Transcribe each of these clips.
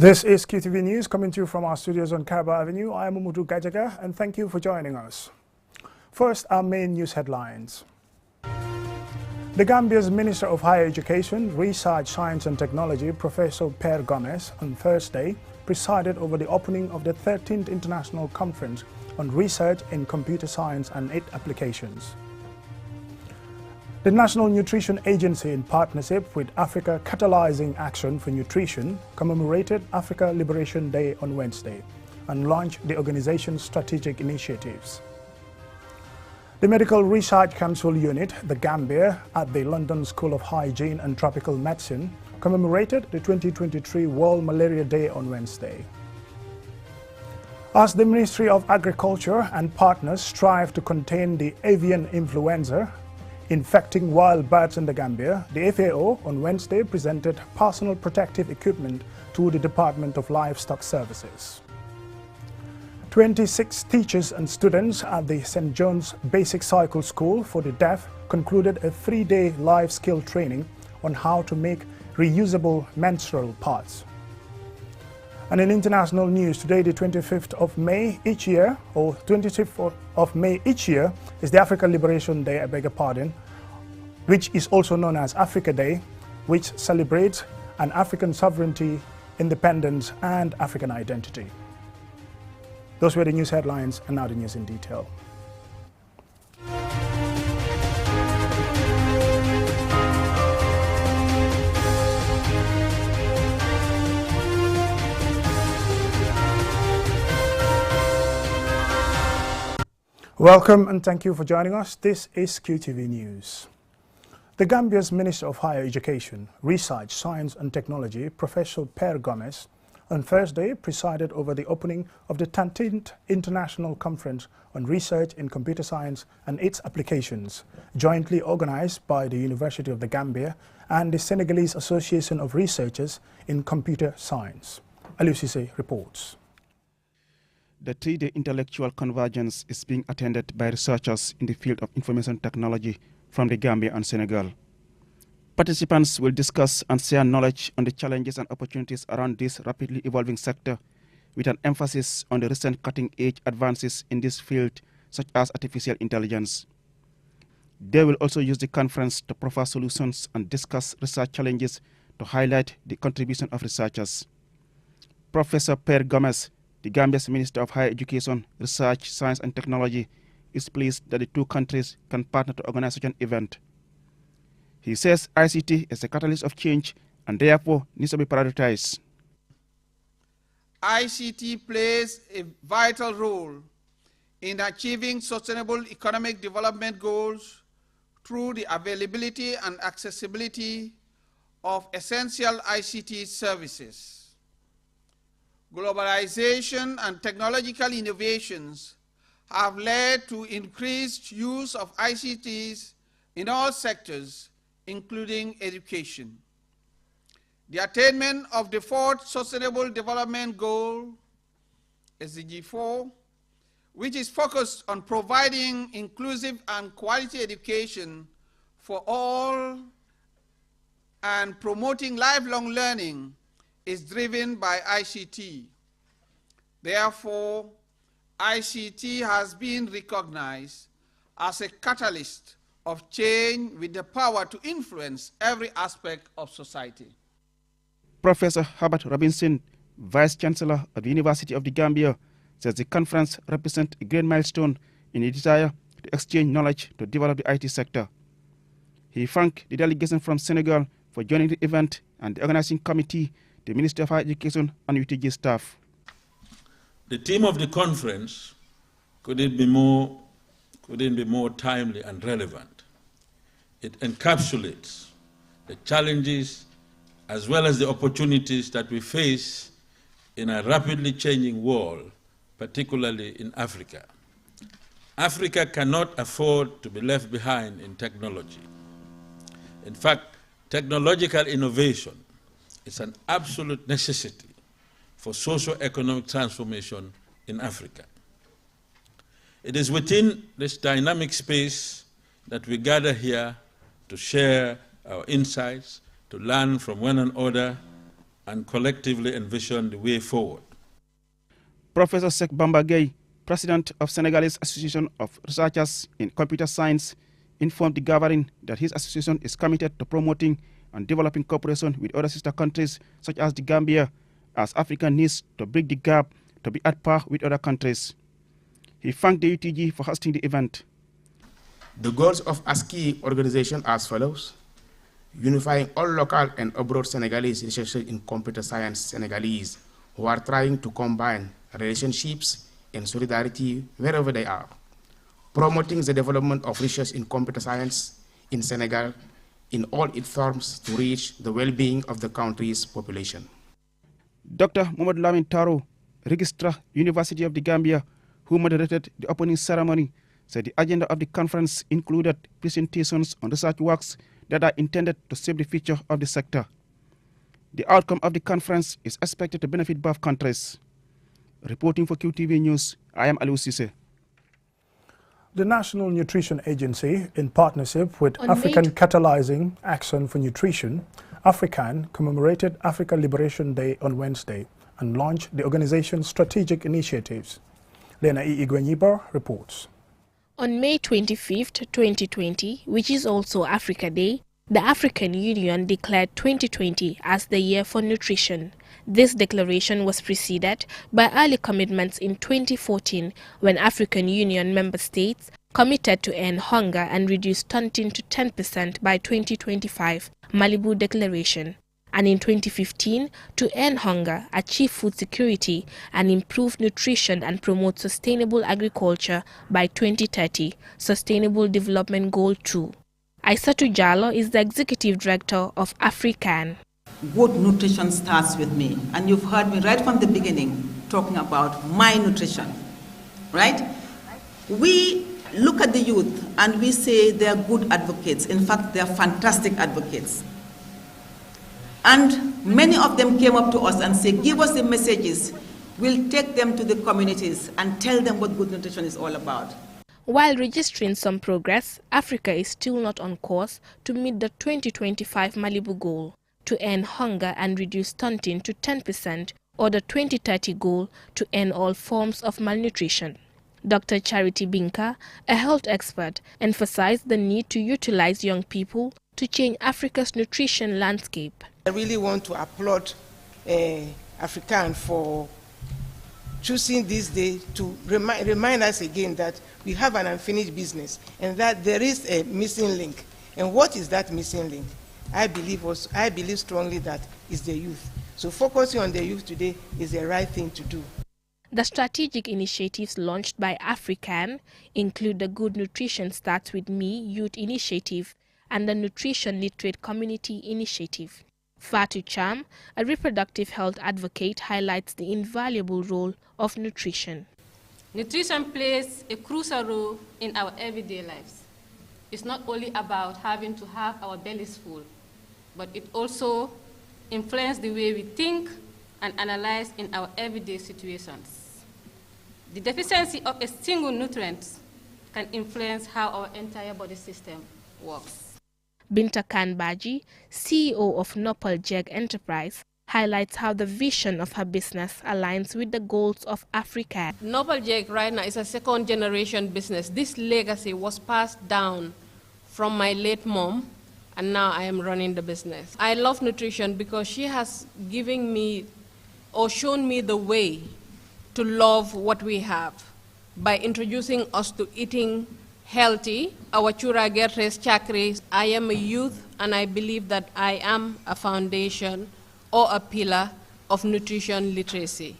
This is QTV News coming to you from our studios on Caraba Avenue. I am Umudu Gajaga and thank you for joining us. First, our main news headlines. The Gambia's Minister of Higher Education, Research, Science and Technology, Professor Per Gomez, on Thursday presided over the opening of the 13th International Conference on Research in Computer Science and its Applications. The National Nutrition Agency, in partnership with Africa Catalyzing Action for Nutrition, commemorated Africa Liberation Day on Wednesday and launched the organization's strategic initiatives. The Medical Research Council Unit, the Gambia, at the London School of Hygiene and Tropical Medicine, commemorated the 2023 World Malaria Day on Wednesday. As the Ministry of Agriculture and partners strive to contain the avian influenza infecting wild birds in the Gambia, the FAO on Wednesday presented personal protective equipment to the Department of Livestock Services. 26 teachers and students at the St. John's Basic Cycle School for the Deaf concluded a 3-day life skill training on how to make reusable menstrual pads. And in international news, today, the 25th of May each year, or 25th of May each year, is the Africa Liberation Day, I beg your pardon, which is also known as Africa Day, which celebrates an African sovereignty, independence, and African identity. Those were the news headlines, and now the news in detail. Welcome and thank you for joining us. This is QTV News. The Gambia's Minister of Higher Education, Research, Science and Technology, Professor Per Gomez, on Thursday presided over the opening of the 13th International Conference on Research in Computer Science and its Applications, jointly organized by the University of the Gambia and the Senegalese Association of Researchers in Computer Science. Aliou Cissé reports. The 3-day intellectual convergence is being attended by researchers in the field of information technology from the Gambia and Senegal. Participants will discuss and share knowledge on the challenges and opportunities around this rapidly evolving sector, with an emphasis on the recent cutting-edge advances in this field, such as artificial intelligence. They will also use the conference to proffer solutions and discuss research challenges to highlight the contribution of researchers. Professor Per Gomez, the Gambia's Minister of Higher Education, Research, Science and Technology, is pleased that the two countries can partner to organize such an event. He says ICT is a catalyst of change and therefore needs to be prioritized. ICT plays a vital role in achieving sustainable economic development goals through the availability and accessibility of essential ICT services. Globalization and technological innovations have led to increased use of ICTs in all sectors, including education. The attainment of the 4th Sustainable Development Goal, SDG 4, which is focused on providing inclusive and quality education for all and promoting lifelong learning, is driven by ICT. Therefore, ICT has been recognized as a catalyst of change with the power to influence every aspect of society. Professor Herbert Robinson, Vice Chancellor at the University of the Gambia, says the conference represents a great milestone in the desire to exchange knowledge to develop the IT sector. He thanked the delegation from Senegal for joining the event and the organizing committee, the Ministry of Higher Education and UTG staff. The theme of the conference couldn't be more timely and relevant. It encapsulates the challenges as well as the opportunities that we face in a rapidly changing world, particularly in Africa. Africa cannot afford to be left behind in technology. In fact, technological innovation is an absolute necessity for socio-economic transformation in Africa. It is within this dynamic space that we gather here to share our insights, to learn from one another, and collectively envision the way forward. Professor Sek Bamba Gueye, President of Senegalese Association of Researchers in Computer Science, informed the gathering that his association is committed to promoting and developing cooperation with other sister countries such as the Gambia, as Africa needs to bridge the gap to be at par with other countries. He thanked the UTG for hosting the event. The goals of ASCII organization are as follows: unifying all local and abroad Senegalese researchers in computer science Senegalese who are trying to combine relationships and solidarity wherever they are, promoting the development of research in computer science in Senegal in all its forms to reach the well-being of the country's population. Dr. Mohamed Lamin Taro, Registrar, University of the Gambia, who moderated the opening ceremony, said the agenda of the conference included presentations on research works that are intended to shape the future of the sector. The outcome of the conference is expected to benefit both countries. Reporting for QTV News, I am Aliou Cisse. The National Nutrition Agency, in partnership with African Catalyzing Action for Nutrition, AFRICAN, commemorated Africa Liberation Day on Wednesday and launched the organization's strategic initiatives. Lena Igwenyiba reports. On May 25, 2020, which is also Africa Day, the African Union declared 2020 as the year for nutrition. This declaration was preceded by early commitments in 2014 when African Union member states committed to end hunger and reduce stunting to 10% by 2025, Malibu Declaration, and in 2015 to end hunger, achieve food security, and improve nutrition and promote sustainable agriculture by 2030, Sustainable Development Goal 2. Aissatou Jallow is the Executive Director of AFRICAN. Good nutrition starts with me, and you've heard me right from the beginning talking about my nutrition, right? We look at the youth and we say they're good advocates. In fact, they're fantastic advocates. And many of them came up to us and said, give us the messages. We'll take them to the communities and tell them what good nutrition is all about. While registering some progress, Africa is still not on course to meet the 2025 Malibu goal to end hunger and reduce stunting to 10%, or the 2030 goal to end all forms of malnutrition. Dr. Charity Binka, a health expert, emphasized the need to utilize young people to change Africa's nutrition landscape. I really want to applaud AFRICAN for choosing this day to remind us again that we have an unfinished business and that there is a missing link. And what is that missing link? I believe strongly that is the youth. So focusing on the youth today is the right thing to do. The strategic initiatives launched by AFRICAN include the Good Nutrition Starts With Me Youth Initiative and the Nutrition Literate Community Initiative. Fatou Cham, a reproductive health advocate, highlights the invaluable role of nutrition. Nutrition plays a crucial role in our everyday lives. It's not only about having to have our bellies full, but it also influences the way we think and analyze in our everyday situations. The deficiency of a single nutrient can influence how our entire body system works. Binta Kanbaji, CEO of Nopal Jeg Enterprise, highlights how the vision of her business aligns with the goals of Africa. Nopal Jeg right now is a second generation business. This legacy was passed down from my late mom, and now I am running the business. I love nutrition because she has given me or shown me the way to love what we have by introducing us to eating healthy, our chura gertes chakris. I am a youth and I believe that I am a foundation or a pillar of nutrition literacy.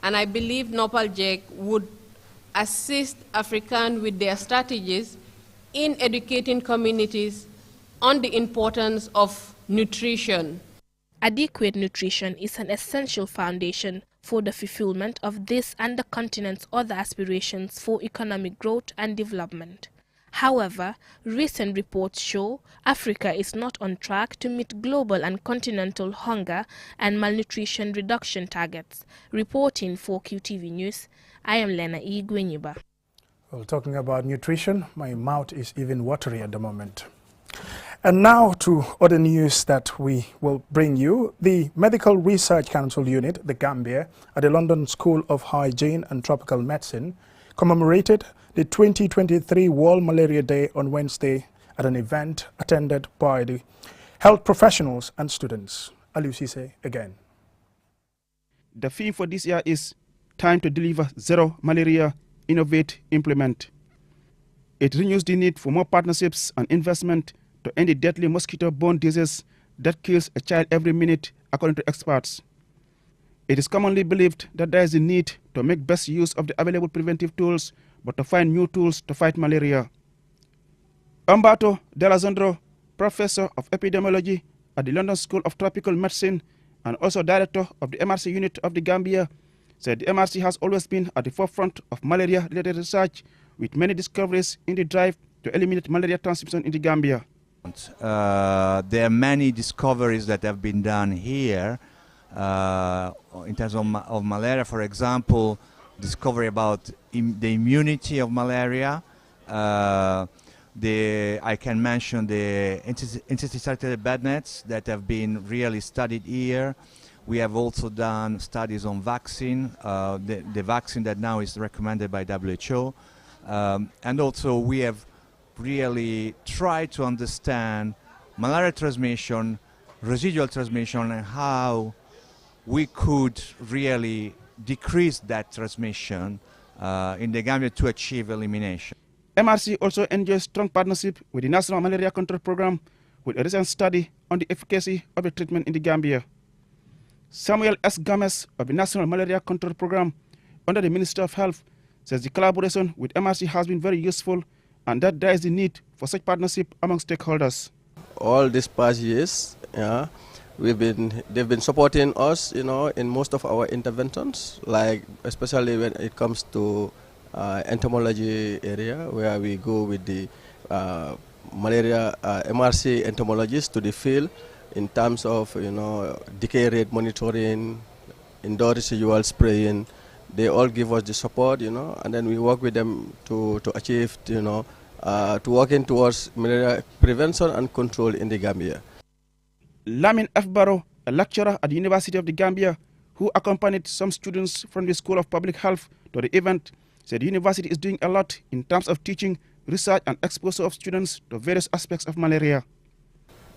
And I believe Nopal Jeg would assist AFRICAN with their strategies in educating communities on the importance of nutrition. Adequate nutrition is an essential foundation for the fulfillment of this and the continent's other aspirations for economic growth and development. However, recent reports show Africa is not on track to meet global and continental hunger and malnutrition reduction targets. Reporting for QTV News, I am Lena Igwenyiba. Well, talking about nutrition, my mouth is even watery at the moment. And now to other news that we will bring you. The Medical Research Council Unit, the Gambia, at the London School of Hygiene and Tropical Medicine commemorated the 2023 World Malaria Day on Wednesday at an event attended by the health professionals and students. Aliou Cissé again. The theme for this year is Time to Deliver Zero Malaria, Innovate, Implement. It renews the need for more partnerships and investment to end the deadly mosquito-borne disease that kills a child every minute, according to experts. It is commonly believed that there is a need to make best use of the available preventive tools, but to find new tools to fight malaria. Umberto D'Alessandro, professor of epidemiology at the London School of Tropical Medicine and also director of the MRC unit of the Gambia, said the MRC has always been at the forefront of malaria-related research, with many discoveries in the drive to eliminate malaria transmission in the Gambia. There are many discoveries that have been done here in terms of malaria. For example, discovery about the immunity of malaria. I can mention the insect-associated bed nets that have been really studied here. We have also done studies on vaccine, the vaccine that now is recommended by WHO. And also we have really tried to understand malaria transmission, residual transmission, and how we could really decrease that transmission in the Gambia to achieve elimination. MRC also enjoys strong partnership with the National Malaria Control Program, with a recent study on the efficacy of the treatment in the Gambia. Samuel S. Gomez of the National Malaria Control Program under the Minister of Health says the collaboration with MRC has been very useful and that there is a need for such partnership among stakeholders. All these past years, they've been supporting us, in most of our interventions, like especially when it comes to entomology area, where we go with the malaria MRC entomologists to the field in terms of decay rate monitoring, indoor residual spraying. They all give us the support, and then we work with them to achieve, to working towards malaria prevention and control in the Gambia. Lamin F. Barrow, a lecturer at the University of the Gambia, who accompanied some students from the School of Public Health to the event, said the university is doing a lot in terms of teaching, research, and exposure of students to various aspects of malaria.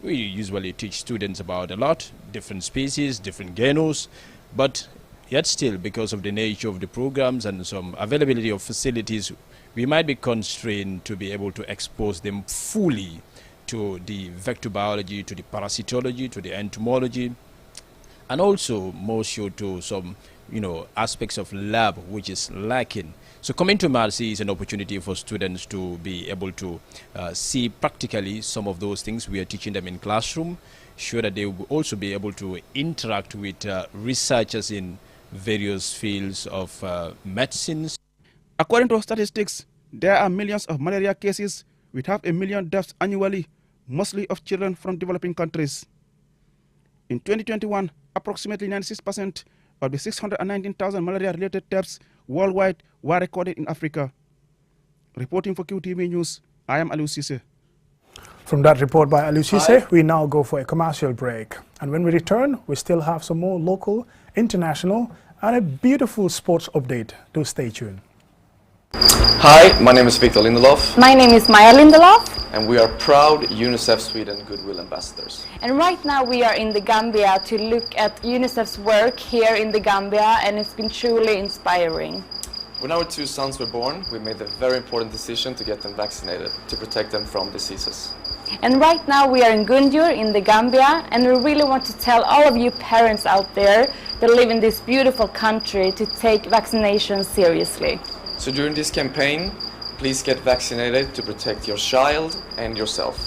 We usually teach students about a lot, different species, different genus, but yet still, because of the nature of the programs and some availability of facilities, we might be constrained to be able to expose them fully to the vector biology, to the parasitology, to the entomology, and also more so to some, aspects of lab which is lacking. So coming to MRC is an opportunity for students to be able to see practically some of those things we are teaching them in classroom, sure that they will also be able to interact with researchers in various fields of medicines. According to statistics, there are millions of malaria cases with 500,000 deaths annually, mostly of children from developing countries. In 2021, approximately 96% of the 619,000 malaria-related deaths worldwide were recorded in Africa. Reporting for QTV News, I am Aliou Cissé. From that report by Aliou Cissé, we now go for a commercial break. And when we return, we still have some more local, international, and a beautiful sports update. Do stay tuned. Hi, my name is Victor Lindelof. My name is Maya Lindelof. And we are proud UNICEF Sweden Goodwill Ambassadors. And right now we are in the Gambia to look at UNICEF's work here in the Gambia, and it's been truly inspiring. When our two sons were born, we made the very important decision to get them vaccinated to protect them from diseases. And right now we are in Gunjur in the Gambia, and we really want to tell all of you parents out there that live in this beautiful country to take vaccination seriously. So during this campaign, please get vaccinated to protect your child and yourself.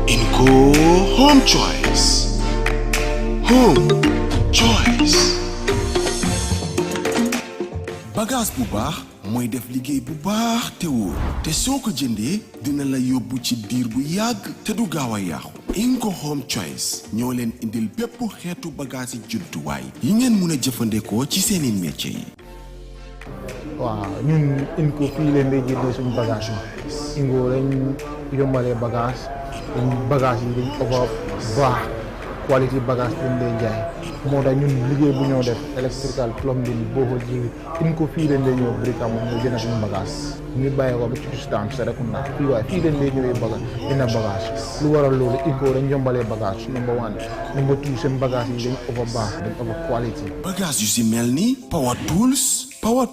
Inco Home Choice. Home Choice. Bagage bu baax mooy def liggéey bu baax te wóor te soo ko jëndee dina la yóbbu ci diir bu yàgg te du gaaw a yàqu. Inco Home Choice ñoo leen indil bépp xeetu bagage yi jumtuwaay yi ngeen mun a jëfandikoo ci seeni métier yi. waaw ñun Inco fii leen day jëndee suñu bagage yi Inco lañ yombalee bagage yi dañ over baax quality bagage lañ lay jaay moo tax ñun liggéey bu ñoo def electrical plumbing boo ko ji Inco fii leen day ñëw Brikama moom ñu jënd suñu bagage ñu bàyyi ko ba ci stand Serekunda fii waaye fii leen day ñëwee bagage dina bagage lu waral loolu Inco dañ yombalee bagage number 1 number 2 seen bagage yi dañ over baax dañ over quality bagage yu si mel ni power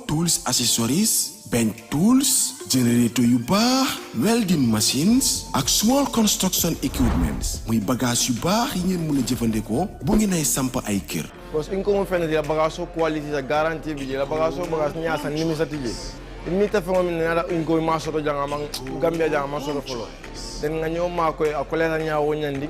tools accessories bench tools generator yu baax welding machines ak small construction equipments muy bagage yu baax yi ngeen mën a jëfandikoo bu ngeen ay samp ay kër parce que Inco mo fene la bagage quality sa garantie bi la bagage ñaasa nimi sa tije mi ta fe mo min na Inco ma soto janga man Gambia janga ma soto folo den nga ñoo ma koy akole la ñaawo ñandi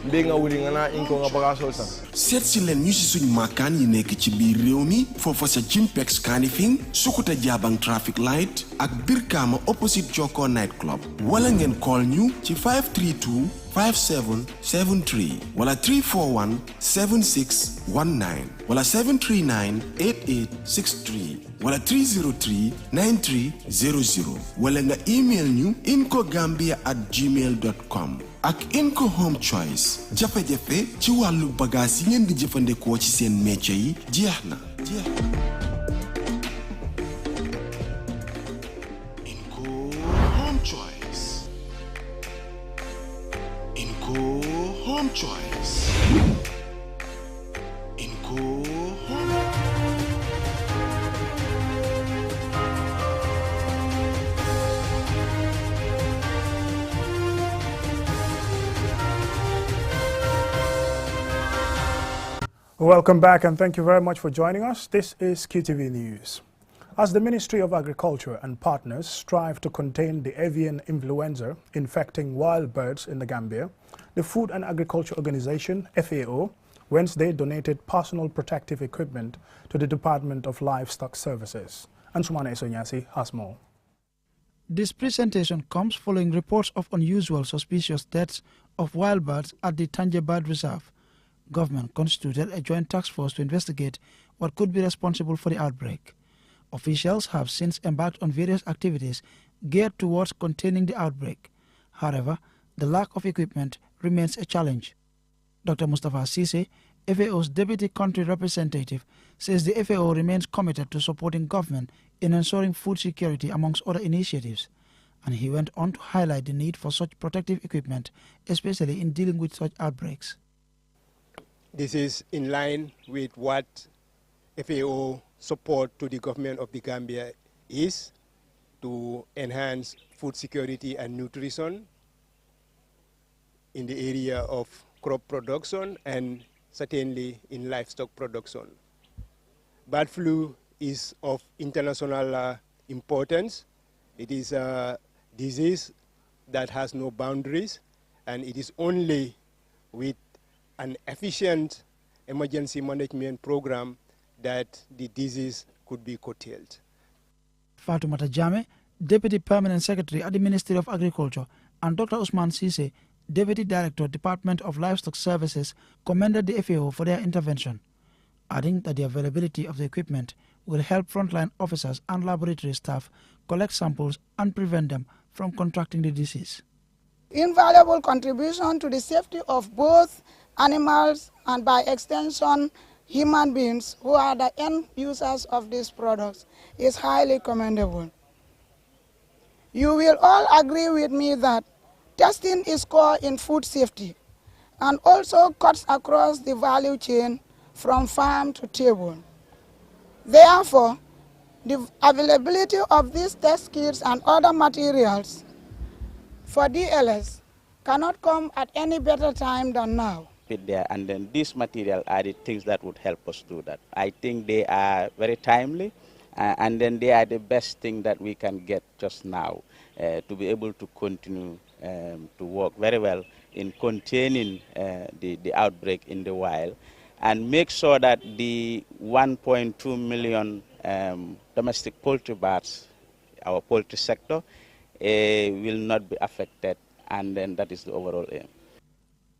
mbe nga wuli nga na Inco nga bagage san seet si leen ñu si suñ maakaan yi nekk ci biir réew mi foofa sa Jinpex Kanifing Sukuta Jabang traffic light ak Brikama opposite Joko night club wala ngeen call ñu ci 532 5773 wala 341 7619 wala 739 8863 wala 303 9300 wala nga email ñu incogambia@gmail.com ak Inco Home Choice jafe-jafe ci wàllu bagage yi ngeen di jëfandikoo ci seen métier yi jeex na. Inco Home Choice. Inco Home Choice. Inco Home. Welcome back and thank you very much for joining us. This is QTV News. As the Ministry of Agriculture and partners strive to contain the avian influenza infecting wild birds in the Gambia, the Food and Agriculture Organization, FAO, Wednesday donated personal protective equipment to the Department of Livestock Services. Ansumana Esonyasi has more. This presentation comes following reports of unusual suspicious deaths of wild birds at the Tanje Bird Reserve. Government constituted a joint task force to investigate what could be responsible for the outbreak. Officials have since embarked on various activities geared towards containing the outbreak. However, the lack of equipment remains a challenge. Dr. Mustafa Sise, FAO's deputy country representative, says the FAO remains committed to supporting government in ensuring food security amongst other initiatives. And he went on to highlight the need for such protective equipment, especially in dealing with such outbreaks. This is in line with what FAO support to the government of the Gambia is to enhance food security and nutrition in the area of crop production and certainly in livestock production. Bird flu is of international importance. It is a disease that has no boundaries, and it is only with an efficient emergency management program that the disease could be curtailed. Fatoumata Jame, Deputy Permanent Secretary at the Ministry of Agriculture, and Dr. Usman Sise, Deputy Director, Department of Livestock Services, commended the FAO for their intervention, adding that the availability of the equipment will help frontline officers and laboratory staff collect samples and prevent them from contracting the disease. Invaluable contribution to the safety of both animals and by extension human beings who are the end users of these products is highly commendable. You will all agree with me that testing is core in food safety and also cuts across the value chain from farm to table. Therefore, the availability of these test kits and other materials for DLS cannot come at any better time than now. There, and then these material are the things that would help us do that. I think they are very timely, and then they are the best thing that we can get just now to be able to continue to work very well in containing the outbreak in the wild and make sure that the 1.2 million domestic poultry birds, our poultry sector, will not be affected, and then that is the overall aim.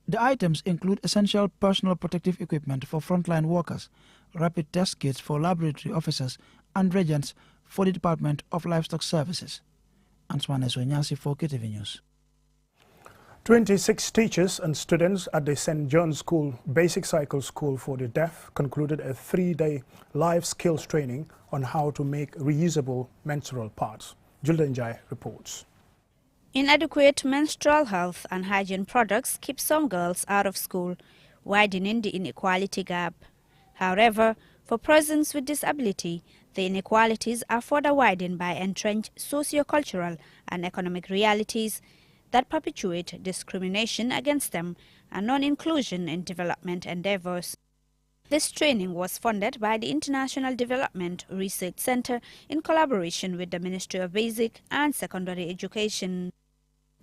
The items include essential personal protective equipment for frontline workers, rapid test kits for laboratory officers, and reagents for the Department of Livestock Services. Answane Sonyasi for KTV News. 26 teachers and students at the St. John's School Basic Cycle School for the Deaf concluded a 3-day life skills training on how to make reusable menstrual pads. Julden Jai reports. Inadequate menstrual health and hygiene products keep some girls out of school, widening the inequality gap. However, for persons with disability, the inequalities are further widened by entrenched socio-cultural and economic realities that perpetuate discrimination against them and non-inclusion in development endeavors. This training was funded by the International Development Research Center in collaboration with the Ministry of Basic and Secondary Education.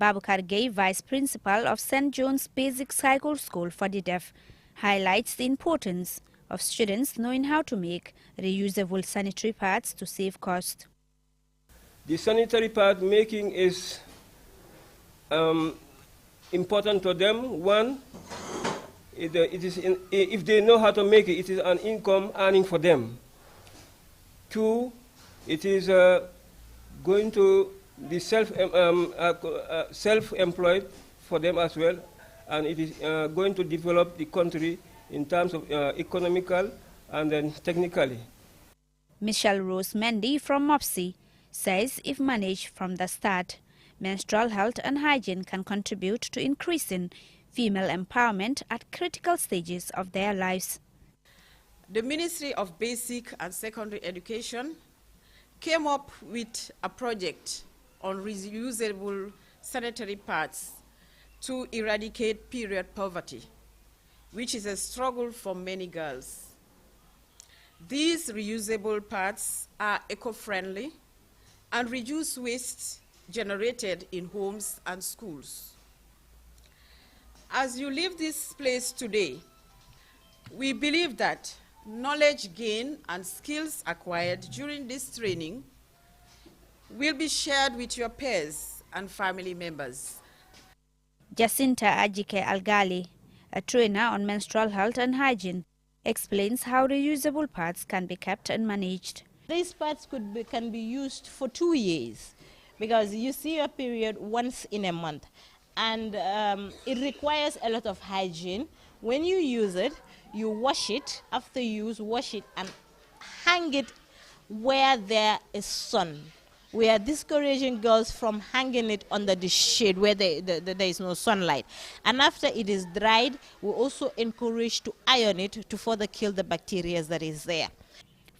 Babukar Gay, Vice Principal of St. John's Basic Cycle School for the Deaf, highlights the importance of students knowing how to make reusable sanitary pads to save cost. The sanitary pad making is important to them. One, if they know how to make it, it is an income earning for them. Two, it is going to be self-employed for them as well, and it is going to develop the country in terms of economical and then technically. Michelle Rose Mendy from MOPSI says if managed from the start, menstrual health and hygiene can contribute to increasing female empowerment at critical stages of their lives. The Ministry of Basic and Secondary Education came up with a project on reusable sanitary pads to eradicate period poverty, which is a struggle for many girls. These reusable pads are eco-friendly and reduce waste generated in homes and schools. As you leave this place today, we believe that knowledge gained and skills acquired during this training will be shared with your peers and family members. Jacinta Ajike Algali, a trainer on menstrual health and hygiene, explains how reusable pads can be kept and managed. These pads can be used for 2 years because you see your period once in a month, and it requires a lot of hygiene. When you use it, you wash it. After use, wash it and hang it where there is sun. We are discouraging girls from hanging it under the shade where there is no sunlight. And after it is dried, we also encourage to iron it to further kill the bacteria that is there.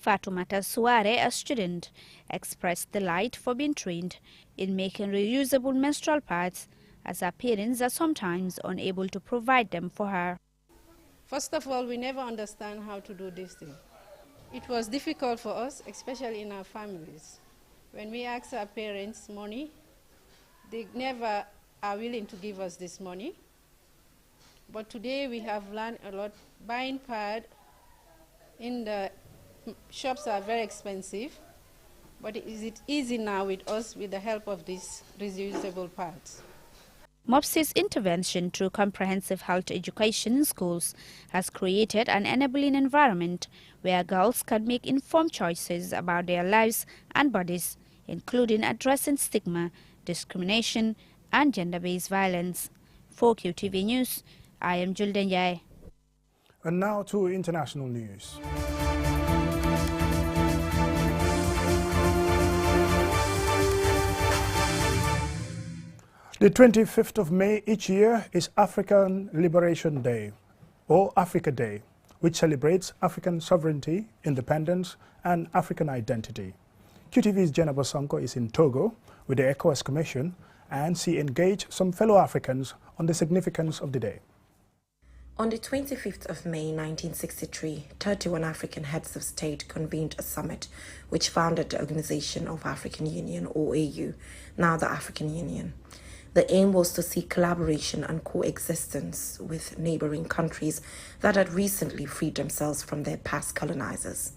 Fatoumata Suare, a student, expressed delight for being trained in making reusable menstrual pads, as her parents are sometimes unable to provide them for her. First of all, we never understand how to do this thing. It was difficult for us, especially in our families. When we ask our parents money, they never are willing to give us this money. But today we have learned a lot. Buying pad in the shops are very expensive, but is it easy now with us with the help of these reusable pads? MOPSI's intervention through comprehensive health education in schools has created an enabling environment where girls can make informed choices about their lives and bodies, including addressing stigma, discrimination, and gender-based violence. For QTV News, I am Julden Yai. And now to international news. The 25th of May each year is African Liberation Day, or Africa Day, which celebrates African sovereignty, independence, and African identity. QTV's Jenna Bosonko is in Togo with the ECOWAS Commission, and she engaged some fellow Africans on the significance of the day. On the 25th of May 1963, 31 African heads of state convened a summit which founded the Organization of African Union, or AU, now the African Union. The aim was to seek collaboration and coexistence with neighboring countries that had recently freed themselves from their past colonizers.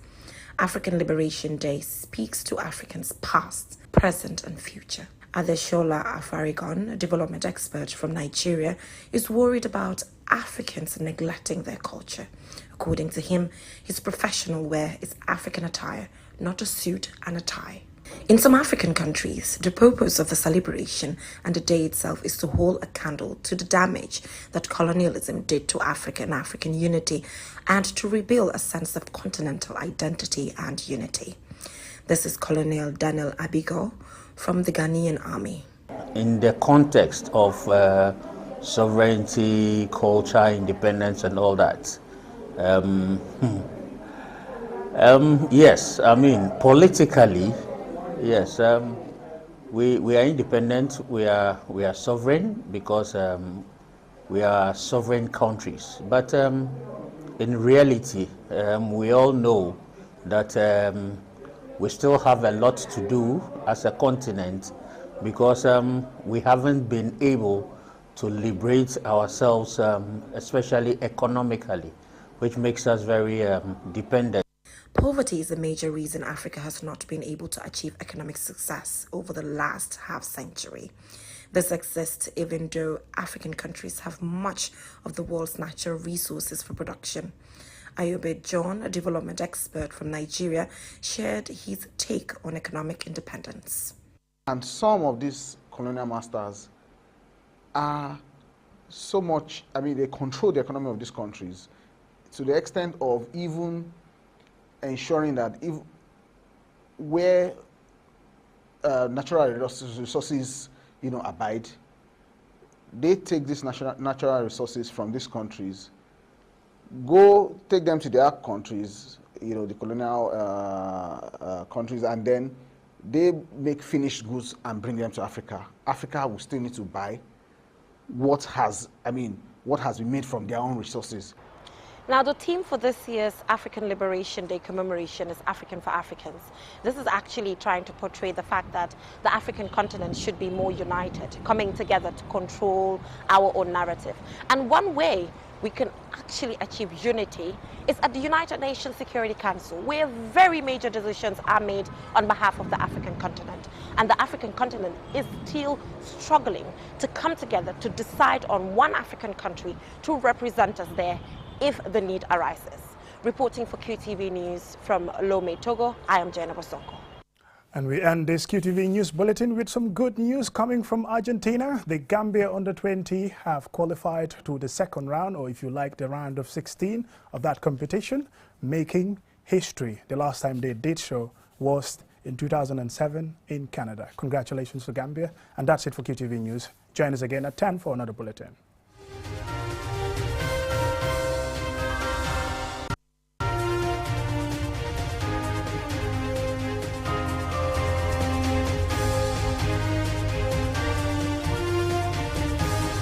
African Liberation Day speaks to Africans' past, present, and future. Adeshola Afarigon, a development expert from Nigeria, is worried about Africans neglecting their culture. According to him, his professional wear is African attire, not a suit and a tie. In some African countries, the purpose of the celebration and the day itself is to hold a candle to the damage that colonialism did to Africa and African unity, and to rebuild a sense of continental identity and unity. This is Colonel Daniel Abigo from the Ghanaian Army. In the context of sovereignty, culture, independence, and all that, yes, I mean, politically, yes, we are independent, we are sovereign because we are sovereign countries. But in reality, we all know that we still have a lot to do as a continent because we haven't been able to liberate ourselves, especially economically, which makes us very dependent. Poverty is a major reason Africa has not been able to achieve economic success over the last half-century. This exists even though African countries have much of the world's natural resources for production. Ayobe John, a development expert from Nigeria, shared his take on economic independence. And some of these colonial masters are so much, I mean, they control the economy of these countries to the extent of even ensuring that if where natural resources, abide, they take these natural resources from these countries, go take them to their countries, the colonial countries, and then they make finished goods and bring them to Africa. Africa will still need to buy what has been made from their own resources. Now, the theme for this year's African Liberation Day commemoration is African for Africans. This is actually trying to portray the fact that the African continent should be more united, coming together to control our own narrative. And one way we can actually achieve unity is at the United Nations Security Council, where very major decisions are made on behalf of the African continent. And the African continent is still struggling to come together to decide on one African country to represent us there if the need arises. Reporting for QTV News from Lomé, Togo, I am Jaina Bosoko. And we end this QTV News Bulletin with some good news coming from Argentina. The Gambia Under-20 have qualified to the second round, or if you like, the round of 16 of that competition, making history. The last time they did so was in 2007 in Canada. Congratulations to Gambia. And that's it for QTV News. Join us again at 10 for another bulletin.